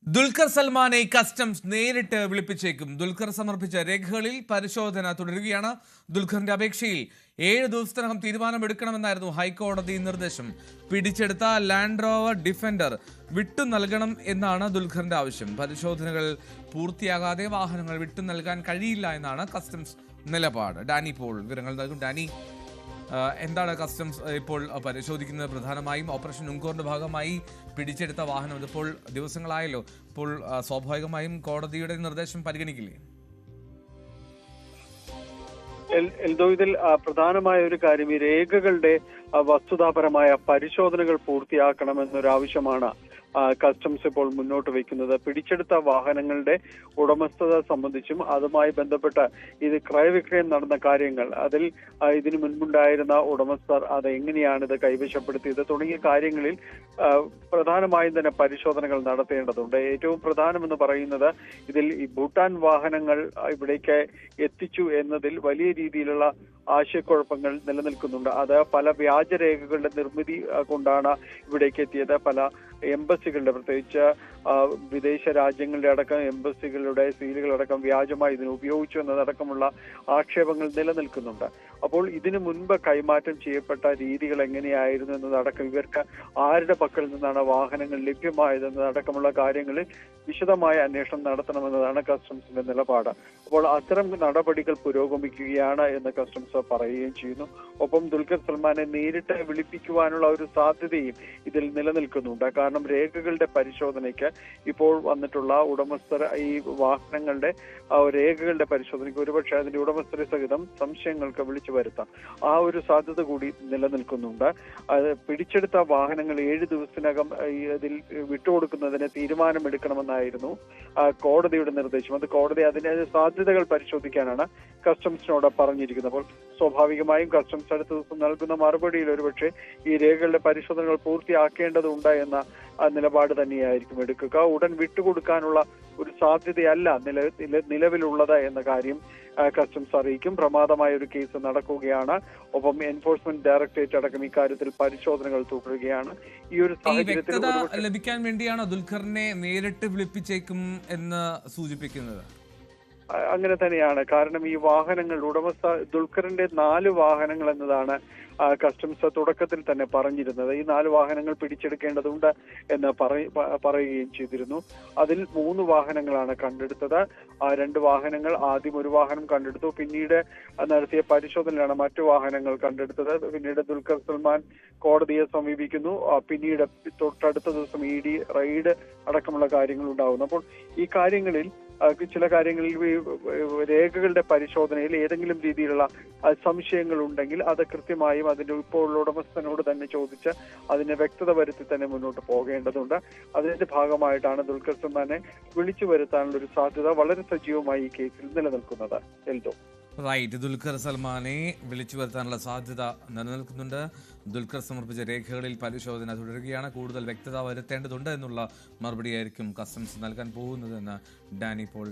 Dulquer സൽമാനെ customs നേരിട്ട് വിളിപ്പിച്ചേക്കും. ദുൽഖർ സമർപ്പിച്ച രേഖകളിൽ പരിശോധന തുടരുകയാണ്. ദുൽഖറിന്റെ അപേക്ഷയിൽ 7 ദിവസത്തിനകം തീരുമാനമെടുക്കണമെന്നായിരുന്നു ഹൈക്കോടതി നിർദ്ദേശം. പിടിച്ചെടുത്ത ലാൻഡ് റോവർ ഡിഫൻഡർ വിട്ടു നൽകണം എന്നാണ് ദുൽഖറിന്റെ ആവശ്യം. പരിശോധനകൾ പൂർത്തിയാകാതെ വാഹനങ്ങൾ വിട്ടു നൽകാൻ കഴിയില്ല എന്നാണ് കസ്റ്റംസ് നിലപാട്. ഡാനി പോൾ വിവരങ്ങൾ നൽകും. ഡാനി, എന്താണ് കസ്റ്റംസ് ഇപ്പോൾ പരിശോധിക്കുന്നത്? പ്രധാനമായും ഓപ്പറേഷൻ ഉങ്കോറിന്റെ ഭാഗമായി പിടിച്ചെടുത്ത വാഹനം ഇതിപ്പോൾ ദിവസങ്ങളായല്ലോ. ഇപ്പോൾ സ്വാഭാവികമായും കോടതിയുടെ നിർദ്ദേശം പരിഗണിക്കില്ലേ? എൽദോ, ഇതിൽ പ്രധാനമായ ഒരു കാര്യം ഈ രേഖകളുടെ വസ്തുതാപരമായ പരിശോധനകൾ പൂർത്തിയാക്കണമെന്നൊരാവശ്യമാണ് കസ്റ്റംസ് ഇപ്പോൾ മുന്നോട്ട് വയ്ക്കുന്നത്. പിടിച്ചെടുത്ത വാഹനങ്ങളുടെ ഉടമസ്ഥത സംബന്ധിച്ചും അതുമായി ബന്ധപ്പെട്ട് ഇത് ക്രയവിക്രയം നടന്ന കാര്യങ്ങൾ, അതിൽ ഇതിനു മുൻപുണ്ടായിരുന്ന ഉടമസ്ഥർ അത് എങ്ങനെയാണ് ഇത് കൈവശപ്പെടുത്തിയത് തുടങ്ങിയ കാര്യങ്ങളിൽ പ്രധാനമായും തന്നെ പരിശോധനകൾ നടത്തേണ്ടതുണ്ട്. ഏറ്റവും പ്രധാനമെന്ന് പറയുന്നത് ഇതിൽ ഈ ഭൂട്ടാൻ വാഹനങ്ങൾ ഇവിടേക്ക് എത്തിച്ചു എന്നതിൽ വലിയ രീതിയിലുള്ള ആശയക്കുഴപ്പങ്ങൾ നിലനിൽക്കുന്നുണ്ട്. അത് പല വ്യാജരേഖകളുടെ നിർമ്മിതി കൊണ്ടാണ് ഇവിടേക്ക് എത്തിയത്. പല എംബസികളുടെ, പ്രത്യേകിച്ച് വിദേശ രാജ്യങ്ങളുടെ അടക്കം എംബസികളുടെ സീലുകളടക്കം വ്യാജമായി ഇതിന് ഉപയോഗിച്ചു എന്നതടക്കമുള്ള ആക്ഷേപങ്ങൾ നിലനിൽക്കുന്നുണ്ട്. അപ്പോൾ ഇതിനു മുൻപ് കൈമാറ്റം ചെയ്യപ്പെട്ട രീതികൾ എങ്ങനെയായിരുന്നു എന്നതടക്കം, ഇവർക്ക് ആരുടെ പക്കൽ നിന്നാണ് വാഹനങ്ങൾ ലഭ്യമായതെന്നതടക്കമുള്ള കാര്യങ്ങളിൽ വിശദമായ അന്വേഷണം നടത്തണമെന്നതാണ് കസ്റ്റംസിന്റെ നിലപാട്. അപ്പോൾ അത്തരം നടപടികൾ പുരോഗമിക്കുകയാണ് എന്ന് കസ്റ്റംസ് പറയുകയും ചെയ്യുന്നു. ഒപ്പം ദുൽഖർ സൽമാനെ നേരിട്ട് വിളിപ്പിക്കുവാനുള്ള ഒരു സാധ്യതയും ഇതിൽ നിലനിൽക്കുന്നുണ്ട്. കാരണം രേഖകളുടെ പരിശോധനയ്ക്ക് ഇപ്പോൾ വന്നിട്ടുള്ള ഉടമസ്ഥർ, ഈ വാഹനങ്ങളുടെ രേഖകളുടെ പരിശോധനയ്ക്ക് ഒരുപക്ഷെ അതിന്റെ ഉടമസ്ഥരെ സഹിതം സംശയങ്ങൾക്ക് വിളിച്ചു വരുത്താം. ആ ഒരു സാധ്യത കൂടി നിലനിൽക്കുന്നുണ്ട്. പിടിച്ചെടുത്ത വാഹനങ്ങൾ 7 ദിവസത്തിനകം ഇതിൽ വിട്ടുകൊടുക്കുന്നതിന് തീരുമാനമെടുക്കണമെന്നായിരുന്നു കോടതിയുടെ നിർദ്ദേശം. അത് കോടതി അതിന്റെ സാധ്യതകൾ പരിശോധിക്കാനാണ് കസ്റ്റംസിനോട് പറഞ്ഞിരിക്കുന്നത്. അപ്പോൾ സ്വാഭാവികമായും കസ്റ്റംസ് അടുത്ത ദിവസം നൽകുന്ന മറുപടിയിൽ ഒരുപക്ഷെ ഈ രേഖകളുടെ പരിശോധനകൾ പൂർത്തിയാക്കേണ്ടതുണ്ട് എന്ന നിലപാട് തന്നെയായിരിക്കും എടുക്കുക. ഉടൻ വിട്ടുകൊടുക്കാനുള്ള ഒരു സാധ്യതയല്ല നിലവിലുള്ളത് എന്ന കാര്യം കസ്റ്റംസ് അറിയിക്കും. പ്രമാദമായ ഒരു കേസ് നടക്കുകയാണ്. ഒപ്പം എൻഫോഴ്സ്മെന്റ് ഡയറക്ടറേറ്റ് അടക്കം ഇക്കാര്യത്തിൽ പരിശോധനകൾ തുടരുകയാണ്. ഈ ഒരു സാഹചര്യത്തിൽ ലഭിക്കാൻ വേണ്ടിയാണ് ദുൽഖറിനെ നേരിട്ട് വിളിപ്പിച്ചേക്കും എന്ന് സൂചിപ്പിക്കുന്നത്. അങ്ങനെ തന്നെയാണ്. കാരണം ഈ വാഹനങ്ങൾ ഉടമസ്ഥ ദുൽഖറിന്റെ 4 വാഹനങ്ങൾ എന്നതാണ് കസ്റ്റംസ് തുടക്കത്തിൽ തന്നെ പറഞ്ഞിരുന്നത്. ഈ 4 വാഹനങ്ങൾ പിടിച്ചെടുക്കേണ്ടതുണ്ട് എന്ന് പറയുകയും ചെയ്തിരുന്നു. അതിൽ 3 വാഹനങ്ങളാണ് കണ്ടെടുത്തത്. 2 വാഹനങ്ങൾ, ആദ്യം ഒരു വാഹനം കണ്ടെടുത്തു, പിന്നീട് നടത്തിയ പരിശോധനയിലാണ് മറ്റു വാഹനങ്ങൾ കണ്ടെടുത്തത്. പിന്നീട് ദുൽഖർ സൽമാൻ കോടതിയെ സമീപിക്കുന്നു. പിന്നീട് തൊട്ടടുത്ത ദിവസം ED റെയ്ഡ് അടക്കമുള്ള കാര്യങ്ങൾ ഉണ്ടാകുന്നു. അപ്പോൾ ഈ കാര്യങ്ങളിൽ ചില കാര്യങ്ങളിൽ രേഖകളുടെ പരിശോധനയിൽ ഏതെങ്കിലും രീതിയിലുള്ള സംശയങ്ങൾ ഉണ്ടെങ്കിൽ അത് കൃത്യമായും അതിന്റെ ഇപ്പോൾ ഉടമസ്ഥനോട് തന്നെ ചോദിച്ച് അതിന് വ്യക്തത വരുത്തി തന്നെ മുന്നോട്ട് പോകേണ്ടതുണ്ട്. അതിന്റെ ഭാഗമായിട്ടാണ് ദുൽഖർ സൽമാനെ വിളിച്ചു വരുത്താനുള്ള ഒരു സാധ്യത വളരെ സജീവമായി ഈ കേസിൽ നിലനിൽക്കുന്നത്. എൽദോ, റൈറ്റ്, ദുൽഖർ സൽമാനെ വിളിച്ചു വരുത്താനുള്ള സാധ്യത നിലനിൽക്കുന്നുണ്ട്. ദുൽഖർ സമർപ്പിച്ച രേഖകളിൽ പരിശോധന തുടരുകയാണ്. കൂടുതൽ വ്യക്തത വരുത്തേണ്ടതുണ്ട് എന്നുള്ള മറുപടിയായിരിക്കും കസ്റ്റംസ് നൽകാൻ പോകുന്നതെന്ന് ഡാനി പോൾ